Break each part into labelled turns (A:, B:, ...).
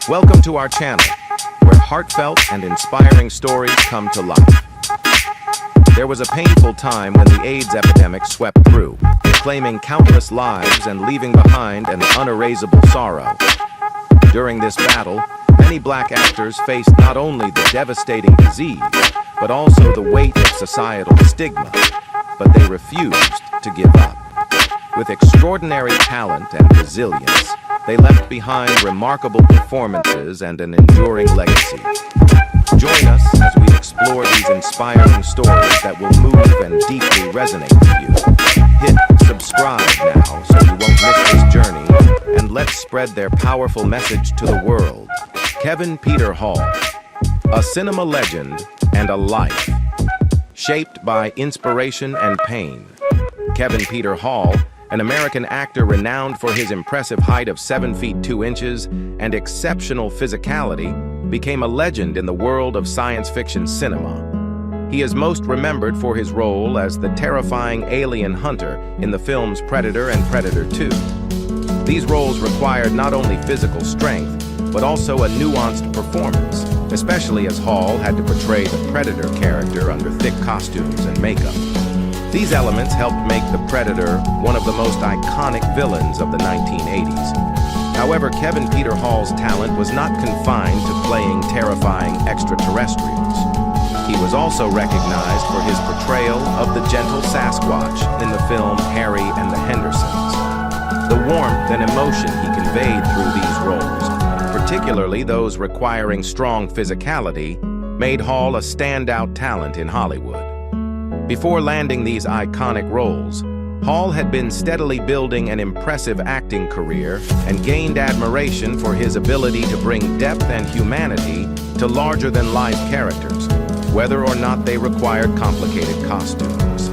A: Welcome to our channel, where heartfelt and inspiring stories come to life. There was a painful time when the AIDS epidemic swept through, claiming countless lives and leaving behind an unerasable sorrow. During this battle, many black actors faced not only the devastating disease, but also the weight of societal stigma, but they refused to give up. With extraordinary talent and resilience, they left behind remarkable performances and an enduring legacy. Join us as we explore these inspiring stories that will move and deeply resonate with you. Hit subscribe now so you won't miss this journey, and let's spread their powerful message to the world. Kevin Peter Hall, a cinema legend and a life shaped by inspiration and pain. Kevin Peter Hall, an American actor renowned for his impressive height of 7 feet 2 inches and exceptional physicality, became a legend in the world of science fiction cinema. He is most remembered for his role as the terrifying alien hunter in the films Predator and Predator 2. These roles required not only physical strength, but also a nuanced performance, especially as Hall had to portray the Predator character under thick costumes and makeup. These elements helped make the Predator one of the most iconic villains of the 1980s. However, Kevin Peter Hall's talent was not confined to playing terrifying extraterrestrials. He was also recognized for his portrayal of the gentle Sasquatch in the film Harry and the Hendersons. The warmth and emotion he conveyed through these roles, particularly those requiring strong physicality, made Hall a standout talent in Hollywood. Before landing these iconic roles, Hall had been steadily building an impressive acting career and gained admiration for his ability to bring depth and humanity to larger-than-life characters, whether or not they required complicated costumes.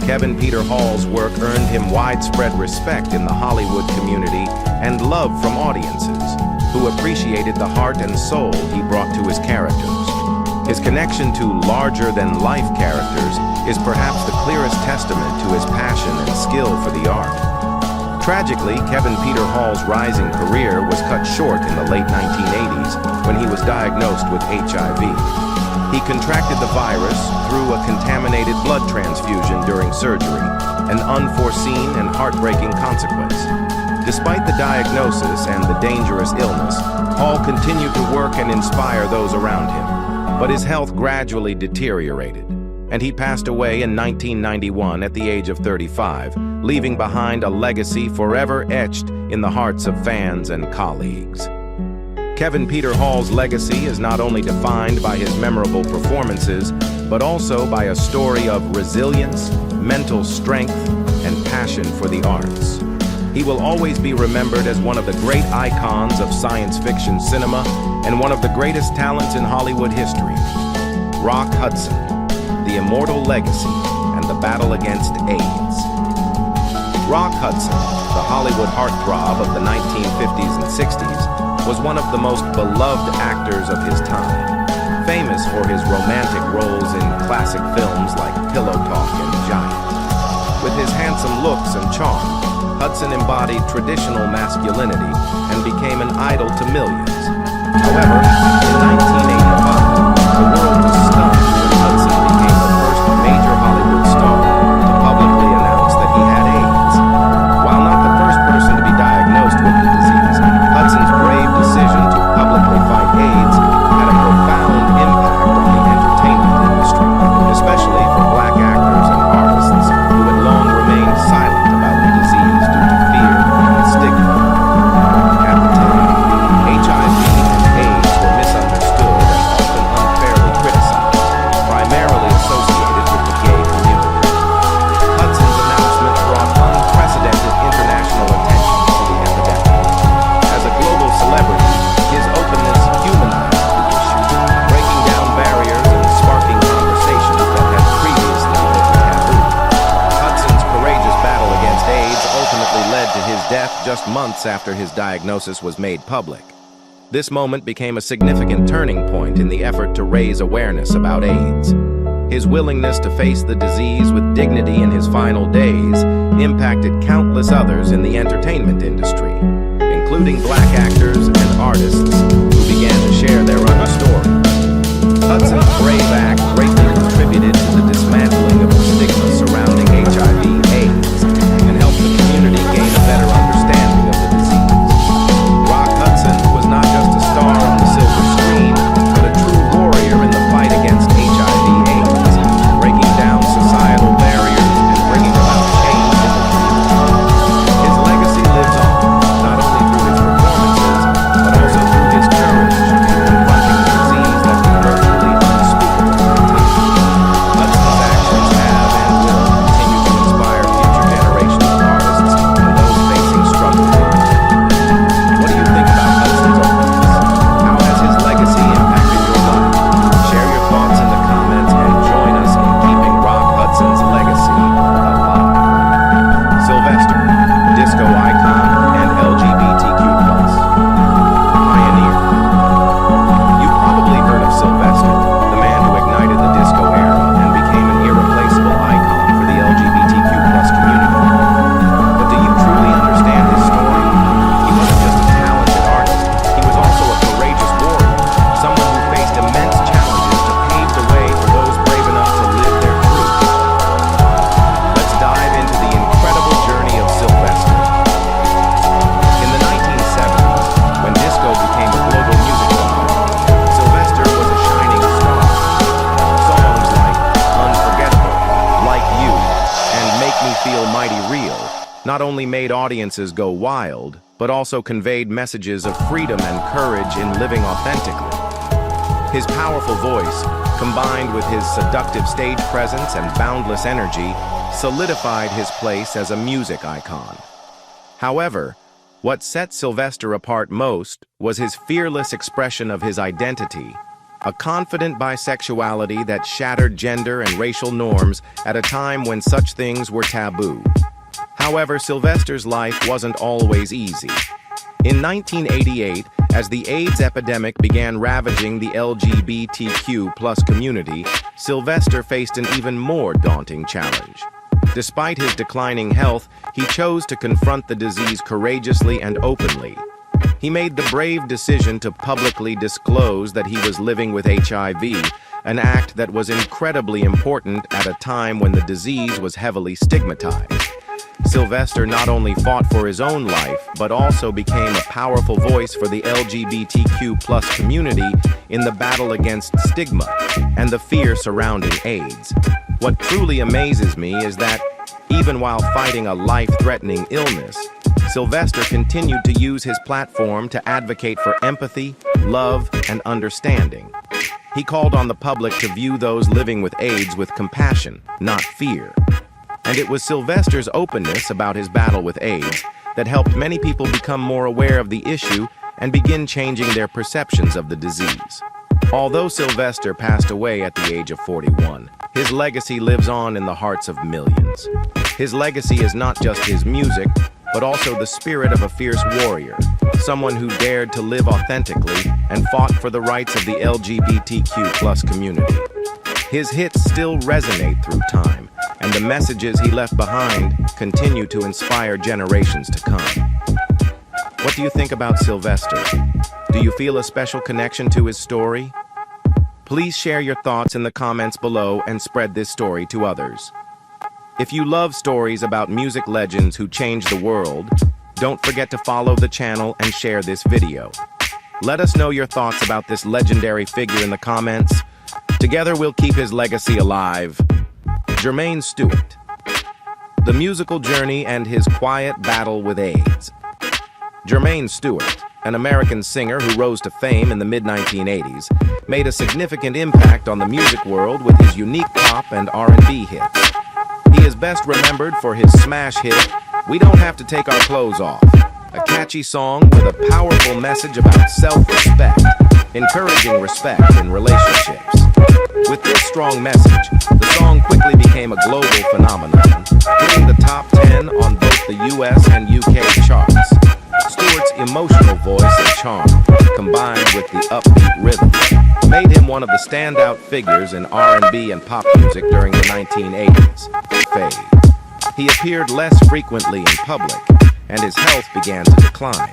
A: Kevin Peter Hall's work earned him widespread respect in the Hollywood community and love from audiences, who appreciated the heart and soul he brought to his characters. His connection to larger-than-life characters is perhaps the clearest testament to his passion and skill for the art. Tragically, Kevin Peter Hall's rising career was cut short in the late 1980s when he was diagnosed with HIV. He contracted the virus through a contaminated blood transfusion during surgery, an unforeseen and heartbreaking consequence. Despite the diagnosis and the dangerous illness, Hall continued to work and inspire those around him. But his health gradually deteriorated, and he passed away in 1991 at the age of 35, leaving behind a legacy forever etched in the hearts of fans and colleagues. Kevin Peter Hall's legacy is not only defined by his memorable performances, but also by a story of resilience, mental strength, and passion for the arts. He will always be remembered as one of the great icons of science fiction cinema and one of the greatest talents in Hollywood history. Rock Hudson, the immortal legacy, and the battle against AIDS. Rock Hudson, the Hollywood heartthrob of the 1950s and 60s, was one of the most beloved actors of his time, famous for his romantic roles in classic films like Pillow Talk and Giant. With his handsome looks and charm, Hudson embodied traditional masculinity and became an idol to millions. However, in 1985, the world was stunned when Hudson became the first major Hollywood star to publicly announce that he had AIDS. While not the first person to be diagnosed with the disease, Hudson's brave decision to publicly fight AIDS had a profound impact on the entertainment industry, especially for black actors and artists who had long remained silent about the disease due to fear and stigma. At the time, HIV and AIDS were misunderstood and often unfairly criticized, primarily associated with the gay community. Hudson's announcement brought unprecedented international attention to the epidemic. As a global celebrity, his openness humanized the issue, breaking down barriers and sparking conversations that had previously been taboo. Hudson's courageous battle against AIDS ultimately led to his death just months after his diagnosis was made public. This moment became a significant turning point in the effort to raise awareness about AIDS. His willingness to face the disease with dignity in his final days impacted countless others in the entertainment industry, including black actors and artists only made audiences go wild, but also conveyed messages of freedom and courage in living authentically. His powerful voice, combined with his seductive stage presence and boundless energy, solidified his place as a music icon. However, what set Sylvester apart most was his fearless expression of his identity, a confident bisexuality that shattered gender and racial norms at a time when such things were taboo. However, Sylvester's life wasn't always easy. In 1988, as the AIDS epidemic began ravaging the LGBTQ+ community, Sylvester faced an even more daunting challenge. Despite his declining health, he chose to confront the disease courageously and openly. He made the brave decision to publicly disclose that he was living with HIV, an act that was incredibly important at a time when the disease was heavily stigmatized. Sylvester not only fought for his own life, but also became a powerful voice for the LGBTQ+ community in the battle against stigma and the fear surrounding AIDS. What truly amazes me is that, even while fighting a life-threatening illness, Sylvester continued to use his platform to advocate for empathy, love, and understanding. He called on the public to view those living with AIDS with compassion, not fear. And it was Sylvester's openness about his battle with AIDS that helped many people become more aware of the issue and begin changing their perceptions of the disease. Although Sylvester passed away at the age of 41, his legacy lives on in the hearts of millions. His legacy is not just his music, but also the spirit of a fierce warrior, someone who dared to live authentically and fought for the rights of the LGBTQ+ community. His hits still resonate through time, and the messages he left behind continue to inspire generations to come. What do you think about Sylvester? Do you feel a special connection to his story? Please share your thoughts in the comments below and spread this story to others. If you love stories about music legends who changed the world, don't forget to follow the channel and share this video. Let us know your thoughts about this legendary figure in the comments. Together we'll keep his legacy alive. Jermaine Stewart. The musical journey and his quiet battle with AIDS. Jermaine Stewart, an American singer who rose to fame in the mid-1980s, made a significant impact on the music world with his unique pop and R&B hits. He is best remembered for his smash hit, "We Don't Have to Take Our Clothes Off," a catchy song with a powerful message about self-respect, encouraging respect in relationships. With this strong message, the song quickly became a global phenomenon, hitting the top 10 on both the US and UK charts. Stewart's emotional voice and charm, combined with the upbeat rhythm, made him one of the standout figures in R&B and pop music during the 1980s phase. He appeared less frequently in public, and his health began to decline.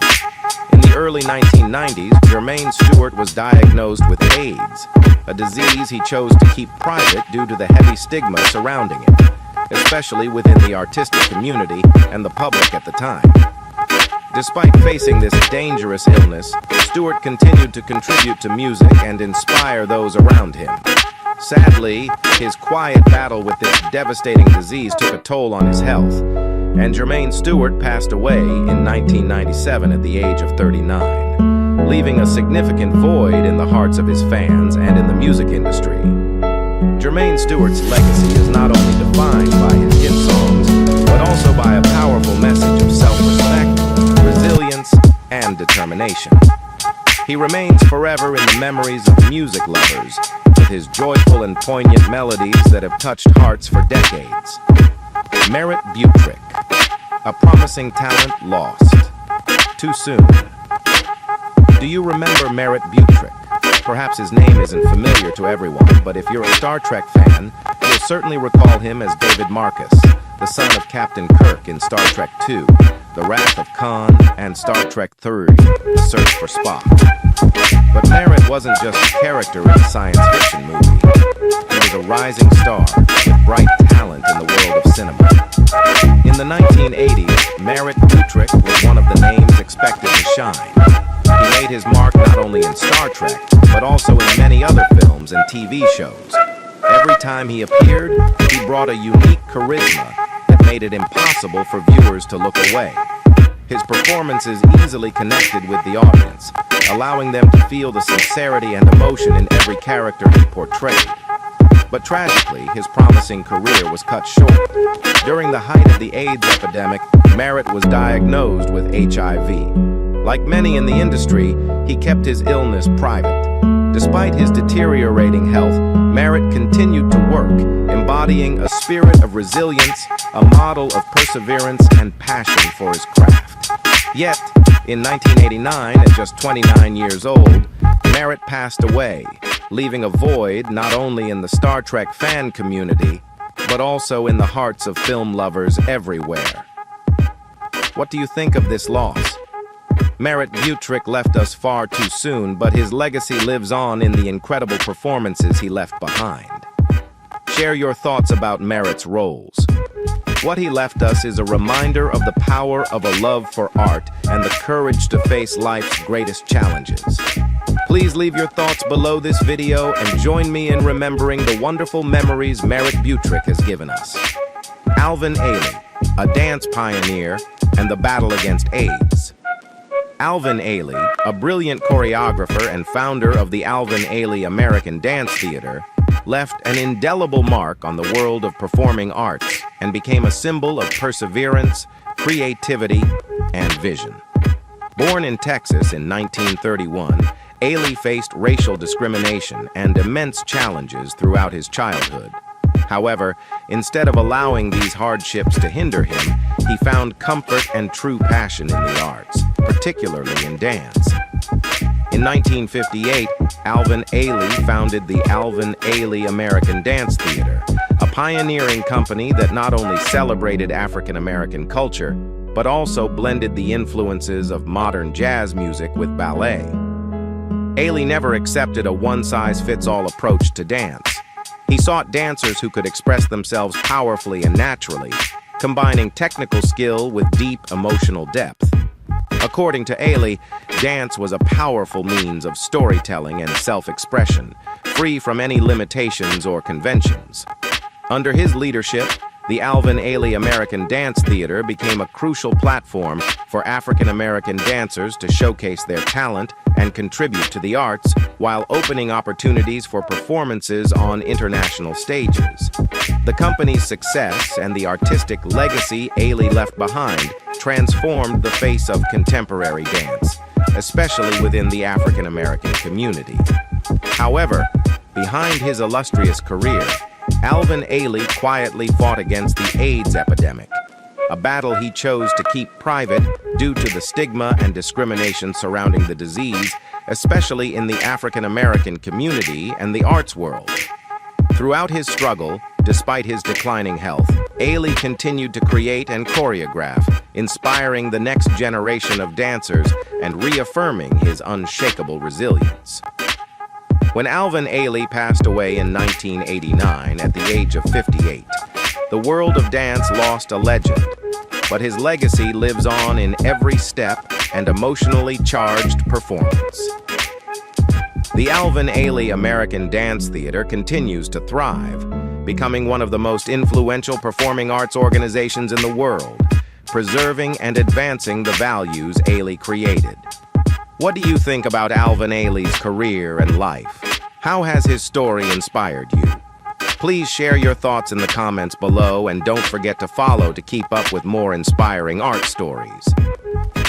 A: In the early 1990s, Jermaine Stewart was diagnosed with AIDS, a disease he chose to keep private due to the heavy stigma surrounding it, especially within the artistic community and the public at the time. Despite facing this dangerous illness, Stewart continued to contribute to music and inspire those around him. Sadly, his quiet battle with this devastating disease took a toll on his health, and Jermaine Stewart passed away in 1997 at the age of 39, leaving a significant void in the hearts of his fans and in the music industry. Jermaine Stewart's legacy is not only defined by his hit songs, but also by a powerful message of self-respect, resilience, and determination. He remains forever in the memories of music lovers, with his joyful and poignant melodies that have touched hearts for decades. Merritt Butrick, a promising talent lost too soon. Do you remember Merritt Butrick? Perhaps his name isn't familiar to everyone, but if you're a Star Trek fan, you'll certainly recall him as David Marcus, the son of Captain Kirk in Star Trek II, The Wrath of Khan, and Star Trek III, The Search for Spock. But Merritt wasn't just a character in a science fiction movie. He was a rising star with bright talent in the world of cinema. In the 1980s, Merritt Butrick was one of the names expected to shine. He made his mark not only in Star Trek, but also in many other films and TV shows. Every time he appeared, he brought a unique charisma that made it impossible for viewers to look away. His performances easily connected with the audience, allowing them to feel the sincerity and emotion in every character he portrayed. But tragically, his promising career was cut short. During the height of the AIDS epidemic, Merritt was diagnosed with HIV. Like many in the industry, he kept his illness private. Despite his deteriorating health, Merritt continued to work, embodying a spirit of resilience, a model of perseverance and passion for his craft. Yet, in 1989, at just 29 years old, Merritt passed away, leaving a void not only in the Star Trek fan community, but also in the hearts of film lovers everywhere. What do you think of this loss? Merritt Butrick left us far too soon, but his legacy lives on in the incredible performances he left behind. Share your thoughts about Merritt's roles. What he left us is a reminder of the power of a love for art and the courage to face life's greatest challenges. Please leave your thoughts below this video and join me in remembering the wonderful memories Merritt Butrick has given us. Alvin Ailey, a dance pioneer, and the battle against AIDS. Alvin Ailey, a brilliant choreographer and founder of the Alvin Ailey American Dance Theater, left an indelible mark on the world of performing arts and became a symbol of perseverance, creativity, and vision. Born in Texas in 1931, Ailey faced racial discrimination and immense challenges throughout his childhood. However, instead of allowing these hardships to hinder him, he found comfort and true passion in the arts, particularly in dance. In 1958, Alvin Ailey founded the Alvin Ailey American Dance Theater, a pioneering company that not only celebrated African American culture, but also blended the influences of modern jazz music with ballet. Ailey never accepted a one-size-fits-all approach to dance. He sought dancers who could express themselves powerfully and naturally, combining technical skill with deep emotional depth. According to Ailey, dance was a powerful means of storytelling and self-expression, free from any limitations or conventions. Under his leadership, the Alvin Ailey American Dance Theater became a crucial platform for African American dancers to showcase their talent and contribute to the arts while opening opportunities for performances on international stages. The company's success and the artistic legacy Ailey left behind transformed the face of contemporary dance, especially within the African American community. However, behind his illustrious career, Alvin Ailey quietly fought against the AIDS epidemic, a battle he chose to keep private due to the stigma and discrimination surrounding the disease, especially in the African American community and the arts world. Throughout his struggle, despite his declining health, Ailey continued to create and choreograph, inspiring the next generation of dancers and reaffirming his unshakable resilience. When Alvin Ailey passed away in 1989 at the age of 58, the world of dance lost a legend, but his legacy lives on in every step and emotionally charged performance. The Alvin Ailey American Dance Theater continues to thrive, becoming one of the most influential performing arts organizations in the world, preserving and advancing the values Ailey created. What do you think about Alvin Ailey's career and life? How has his story inspired you? Please share your thoughts in the comments below and don't forget to follow to keep up with more inspiring art stories.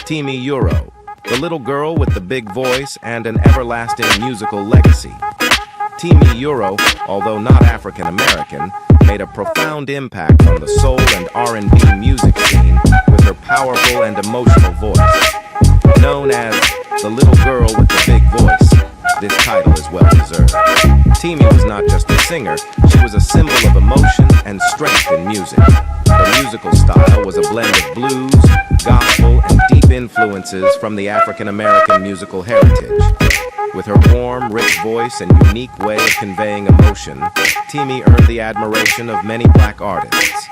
A: Timi Euro, the little girl with the big voice and an everlasting musical legacy. Timi Euro, although not African American, made a profound impact on the soul and R&B music scene with her powerful and emotional voice. Known as the little girl with the big voice, this title is well deserved. Timi was not just a singer, she was a symbol of emotion and strength in music. Her musical style was a blend of blues, gospel, and deep influences from the African American musical heritage. With her warm, rich voice and unique way of conveying emotion, Timi earned the admiration of many black artists.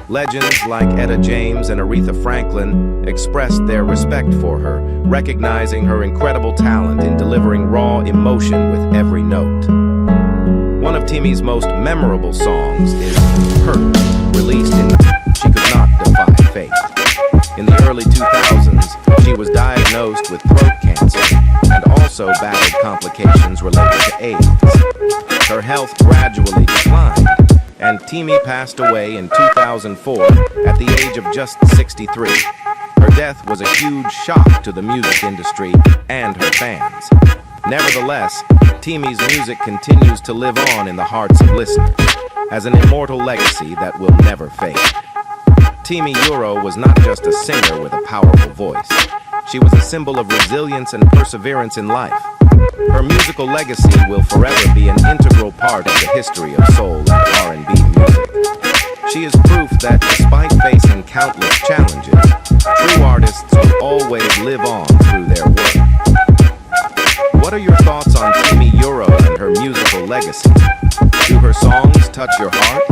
A: Legends like Etta James and Aretha Franklin expressed their respect for her, recognizing her incredible talent in delivering raw emotion with every note. One of Timi's most memorable songs is Hurt, released in... She could In the early 2000s, she was diagnosed with throat cancer and also battled complications related to AIDS. Her health gradually declined, and Timi passed away in 2004 at the age of just 63. Her death was a huge shock to the music industry and her fans. Nevertheless, Timi's music continues to live on in the hearts of listeners as an immortal legacy that will never fade. Timi Euro was not just a singer with a powerful voice. She was a symbol of resilience and perseverance in life. Her musical legacy will forever be an integral part of the history of soul and R&B music. She is proof that despite facing countless challenges, true artists will always live on through their work. What are your thoughts on Timi Euro and her musical legacy? Do her songs touch your heart?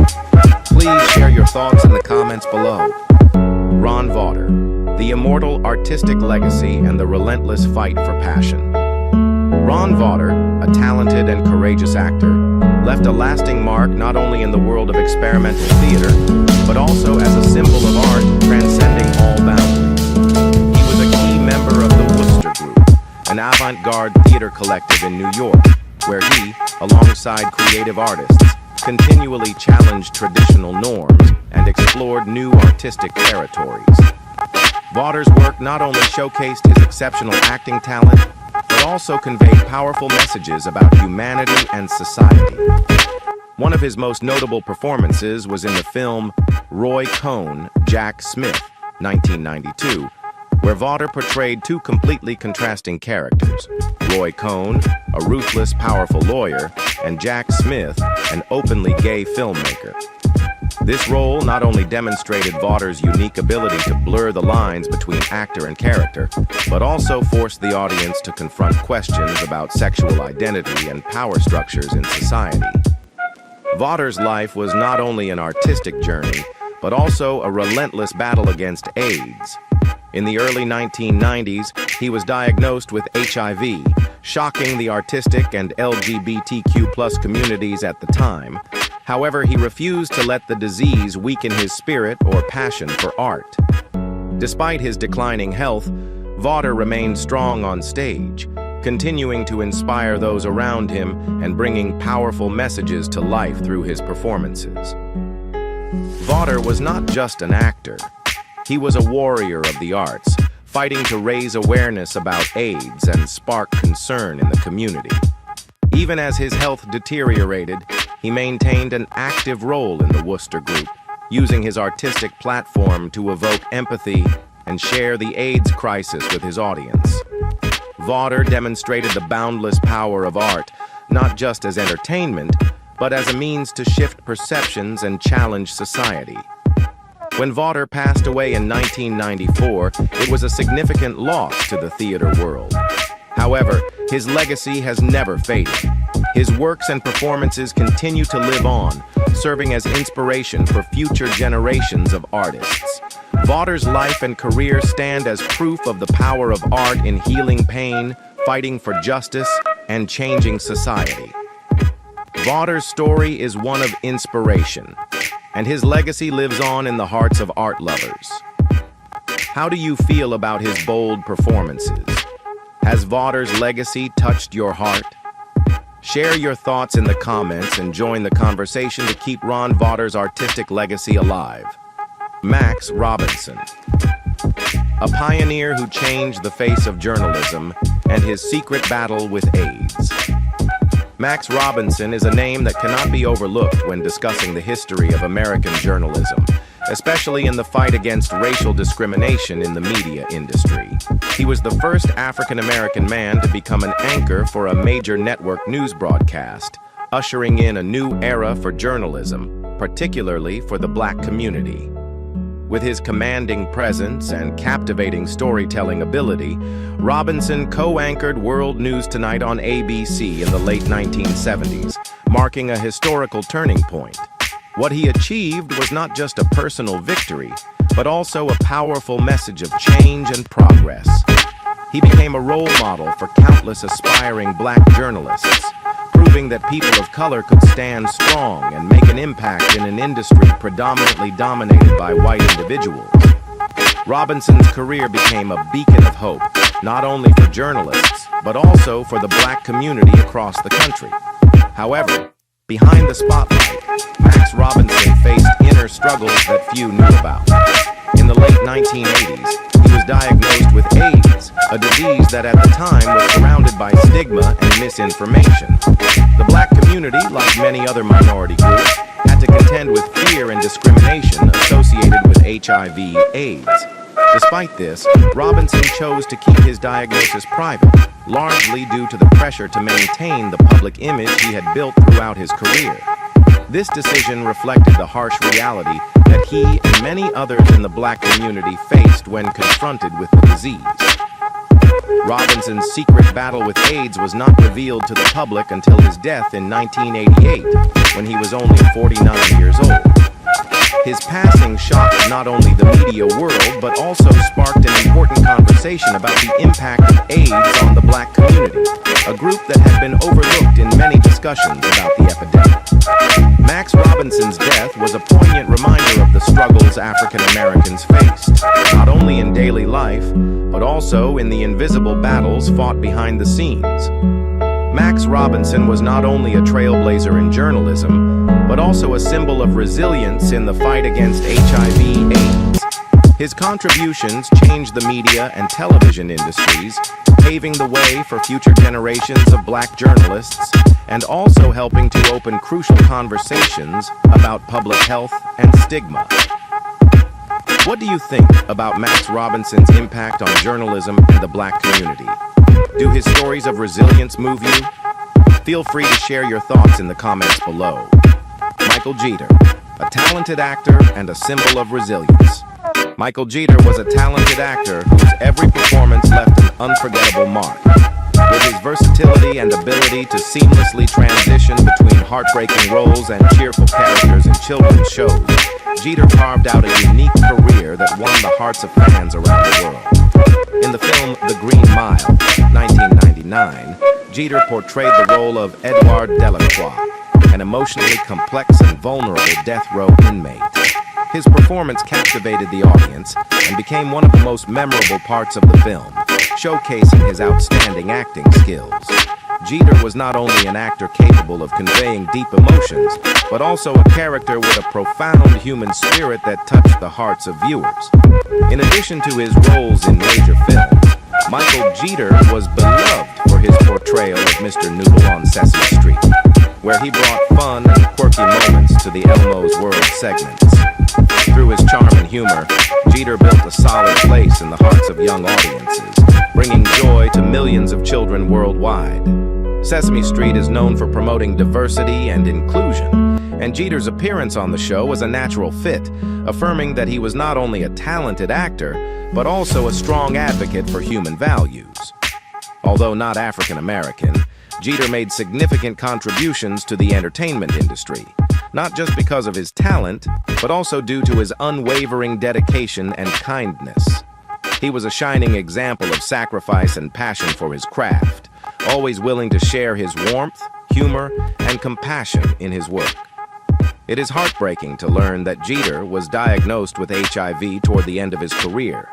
A: Please share your thoughts in the comments below. Ron Vawter, the immortal artistic legacy and the relentless fight for passion. Ron Vawter, a talented and courageous actor, left a lasting mark not only in the world of experimental theater, but also as a symbol of art transcending all boundaries. He was a key member of the Wooster Group, an avant-garde theater collective in New York, where he, alongside creative artists, continually challenged traditional norms and explored new artistic territories. Vawter's work not only showcased his exceptional acting talent, but also conveyed powerful messages about humanity and society. One of his most notable performances was in the film Roy Cohn, Jack Smith, 1992, where Vawter portrayed two completely contrasting characters, Roy Cohn, a ruthless, powerful lawyer, and Jack Smith, an openly gay filmmaker. This role not only demonstrated Vawter's unique ability to blur the lines between actor and character, but also forced the audience to confront questions about sexual identity and power structures in society. Vawter's life was not only an artistic journey, but also a relentless battle against AIDS. In the early 1990s, he was diagnosed with HIV, shocking the artistic and LGBTQ+ communities at the time. However, he refused to let the disease weaken his spirit or passion for art. Despite his declining health, Vawter remained strong on stage, continuing to inspire those around him and bringing powerful messages to life through his performances. Vawter was not just an actor. He was a warrior of the arts, fighting to raise awareness about AIDS and spark concern in the community. Even as his health deteriorated, he maintained an active role in the Wooster Group, using his artistic platform to evoke empathy and share the AIDS crisis with his audience. Vawter demonstrated the boundless power of art, not just as entertainment, but as a means to shift perceptions and challenge society. When Vawter passed away in 1994, it was a significant loss to the theater world. However, his legacy has never faded. His works and performances continue to live on, serving as inspiration for future generations of artists. Vawter's life and career stand as proof of the power of art in healing pain, fighting for justice, and changing society. Vawter's story is one of inspiration, and his legacy lives on in the hearts of art lovers. How do you feel about his bold performances? Has Vawter's legacy touched your heart? Share your thoughts in the comments and join the conversation to keep Ron Vawter's artistic legacy alive. Max Robinson, a pioneer who changed the face of journalism and his secret battle with AIDS. Max Robinson is a name that cannot be overlooked when discussing the history of American journalism, especially in the fight against racial discrimination in the media industry. He was the first African-American man to become an anchor for a major network news broadcast, ushering in a new era for journalism, particularly for the Black community. With his commanding presence and captivating storytelling ability, Robinson co-anchored World News Tonight on ABC in the late 1970s, marking a historical turning point. What he achieved was not just a personal victory, but also a powerful message of change and progress. He became a role model for countless aspiring Black journalists, proving that people of color could stand strong and make an impact in an industry predominantly dominated by white individuals. Robinson's career became a beacon of hope, not only for journalists, but also for the black community across the country. However, behind the spotlight, Max Robinson faced inner struggles that few knew about. In the late 1980s, he was diagnosed with AIDS, a disease that at the time was surrounded by stigma and misinformation. The black community, like many other minority groups, had to contend with fear and discrimination associated with HIV/AIDS. Despite this, Robinson chose to keep his diagnosis private, largely due to the pressure to maintain the public image he had built throughout his career. This decision reflected the harsh reality that he and many others in the black community faced when confronted with the disease. Robinson's secret battle with AIDS was not revealed to the public until his death in 1988, when he was only 49 years old. His passing shocked not only the media world, but also sparked an important conversation about the impact of AIDS on the black community, a group that had been overlooked in many discussions about the epidemic. Max Robinson's death was a poignant reminder of the struggles African Americans faced, not only in daily life, but also in the invisible battles fought behind the scenes. Max Robinson was not only a trailblazer in journalism, but also a symbol of resilience in the fight against HIV/AIDS. His contributions changed the media and television industries, paving the way for future generations of black journalists, and also helping to open crucial conversations about public health and stigma. What do you think about Max Robinson's impact on journalism and the black community? Do his stories of resilience move you? Feel free to share your thoughts in the comments below. Michael Jeter, a talented actor and a symbol of resilience. Michael Jeter was a talented actor whose every performance left an unforgettable mark. With his versatility and ability to seamlessly transition between heartbreaking roles and cheerful characters in children's shows, Jeter carved out a unique career that won the hearts of fans around the world. In the film The Green Mile, 1999, Jeter portrayed the role of Edouard Delacroix, an emotionally complex and vulnerable death row inmate. His performance captivated the audience and became one of the most memorable parts of the film, showcasing his outstanding acting skills. Jeter was not only an actor capable of conveying deep emotions, but also a character with a profound human spirit that touched the hearts of viewers. In addition to his roles in major films, Michael Jeter was beloved for his portrayal of Mr. Noodle on Sesame Street, where he brought fun and quirky moments to the Elmo's World segments. Through his charm and humor, Jeter built a solid place in the hearts of young audiences, bringing joy to millions of children worldwide. Sesame Street is known for promoting diversity and inclusion, and Jeter's appearance on the show was a natural fit, affirming that he was not only a talented actor, but also a strong advocate for human values. Although not African American, Jeter made significant contributions to the entertainment industry, not just because of his talent, but also due to his unwavering dedication and kindness. He was a shining example of sacrifice and passion for his craft, always willing to share his warmth, humor, and compassion in his work. It is heartbreaking to learn that Jeter was diagnosed with HIV toward the end of his career.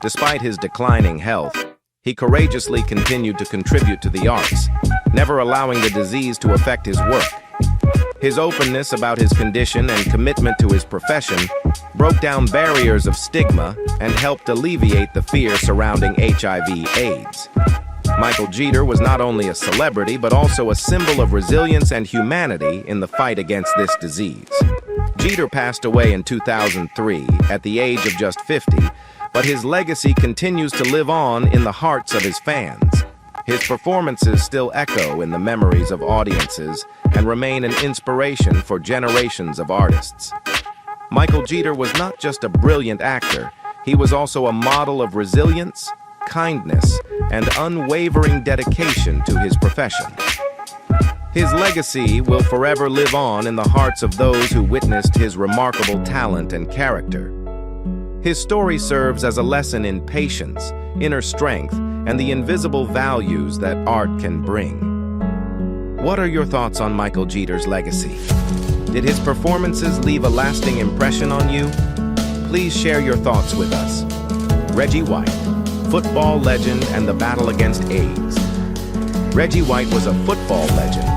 A: Despite his declining health, he courageously continued to contribute to the arts, never allowing the disease to affect his work. His openness about his condition and commitment to his profession broke down barriers of stigma and helped alleviate the fear surrounding HIV/AIDS. Michael Jeter was not only a celebrity, but also a symbol of resilience and humanity in the fight against this disease. Jeter passed away in 2003 at the age of just 50, but his legacy continues to live on in the hearts of his fans. His performances still echo in the memories of audiences and remain an inspiration for generations of artists. Michael Jeter was not just a brilliant actor, he was also a model of resilience, kindness, and unwavering dedication to his profession. His legacy will forever live on in the hearts of those who witnessed his remarkable talent and character. His story serves as a lesson in patience, inner strength, and the invisible values that art can bring. What are your thoughts on Michael Jeter's legacy? Did his performances leave a lasting impression on you? Please share your thoughts with us. Reggie White, football legend and the battle against AIDS. Reggie White was a football legend,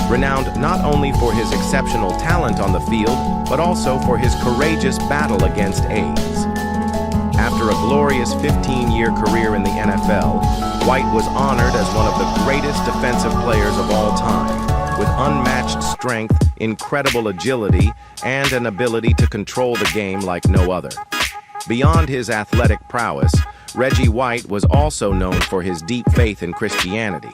A: renowned not only for his exceptional talent on the field, but also for his courageous battle against AIDS. After a glorious 15-year career in the NFL, White was honored as one of the greatest defensive players of all time, with unmatched strength, incredible agility, and an ability to control the game like no other. Beyond his athletic prowess, Reggie White was also known for his deep faith in Christianity.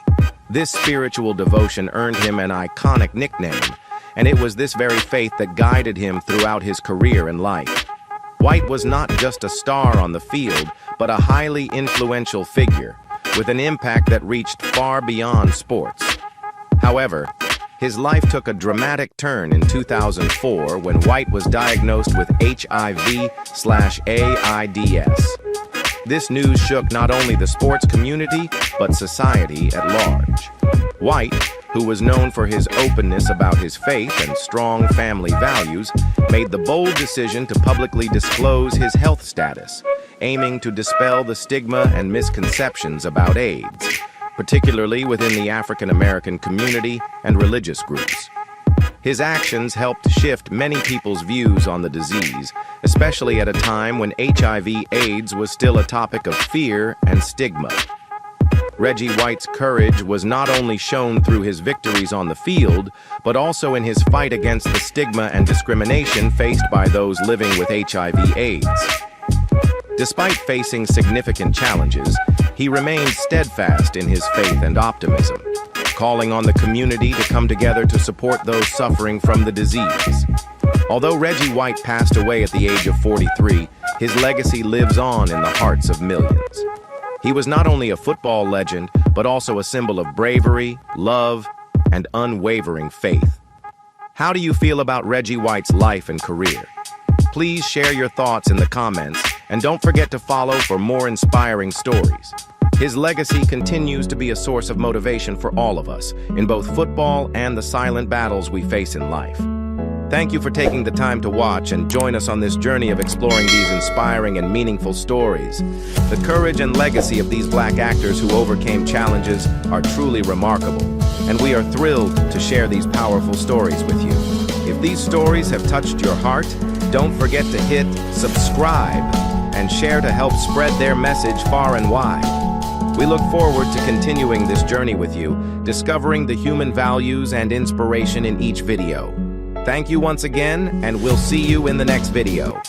A: This spiritual devotion earned him an iconic nickname, and it was this very faith that guided him throughout his career and life. White was not just a star on the field, but a highly influential figure, with an impact that reached far beyond sports. However, his life took a dramatic turn in 2004 when White was diagnosed with HIV/AIDS. This news shook not only the sports community, but society at large. White, who was known for his openness about his faith and strong family values, made the bold decision to publicly disclose his health status, aiming to dispel the stigma and misconceptions about AIDS, particularly within the African American community and religious groups. His actions helped shift many people's views on the disease, especially at a time when HIV/AIDS was still a topic of fear and stigma. Reggie White's courage was not only shown through his victories on the field, but also in his fight against the stigma and discrimination faced by those living with HIV/AIDS. Despite facing significant challenges, he remained steadfast in his faith and optimism, calling on the community to come together to support those suffering from the disease. Although Reggie White passed away at the age of 43, his legacy lives on in the hearts of millions. He was not only a football legend, but also a symbol of bravery, love, and unwavering faith. How do you feel about Reggie White's life and career? Please share your thoughts in the comments, and don't forget to follow for more inspiring stories. His legacy continues to be a source of motivation for all of us, in both football and the silent battles we face in life. Thank you for taking the time to watch and join us on this journey of exploring these inspiring and meaningful stories. The courage and legacy of these Black actors who overcame challenges are truly remarkable, and we are thrilled to share these powerful stories with you. If these stories have touched your heart, don't forget to hit subscribe and share to help spread their message far and wide. We look forward to continuing this journey with you, discovering the human values and inspiration in each video. Thank you once again, and we'll see you in the next video.